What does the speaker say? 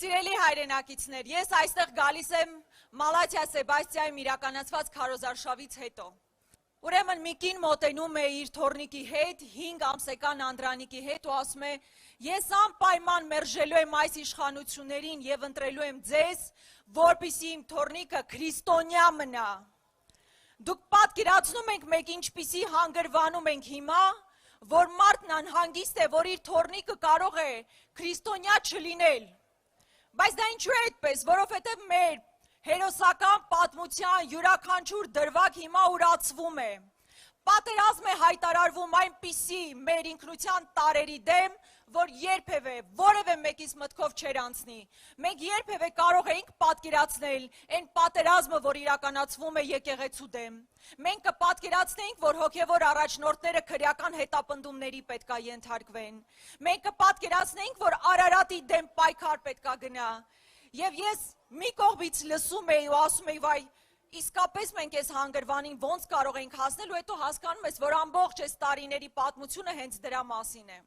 Սիրելի հայրենակիցներ, ես այստեղ գալիս եմ Մալաթիա Սեբաստիայում իրականացված քարոզարշավից հետո։ Ուրեմն մի կին մոտենում է իր թոռնիկի հետ, 5 ամսեկան Անդրանիկի հետ ու ասում է. ես անպայման մերժելու եմ այս իշխանություններին եւ ընտրելու եմ ձեզ, որպեսզի իմ թոռնիկը քրիստոնյա մնա։ Դուք պատկերացնում եք մեկ ինչպիսի հանգրվանում ենք հիմա, որ մարդն անհանգիստ է, որ իր թոռնիկը կարող է քրիստոնյա չլինել։ Բայց դա ինչու է այդպես, որովհետև մեր հերոսական պատմության յուրաքանչյուր դրվագ հիմա ուրացվում է։ Պատերազմ է հայտարարվում այնպիսի մեր ինքնության տարերի դեմ, որ երբևէ որևէ մեկից մտքով չեր անցնի։ Մենք երբևէ կարող էինք պատկերացնել այն պատերազմը, որ իրականացվում է եկեղեցու դեմ։ Մենք կպատկերացնեինք, որ հոգևոր առաջնորդները քրեական հետապնդումների պետքա ենթարկվեն։ Մենք կպատկերացնեինք, որ Արարատի դեմ պայքար պետքա գնա։ Եվ ես մի կողմից լսում էի ու ասում էի, վայ, իսկապես մենք այս հանգրվանին ոնց կարող ենք հասնել ու հետո հասկանում ես, որ ամբողջ այս տարիների պատմությունը հենց դրա մասին է։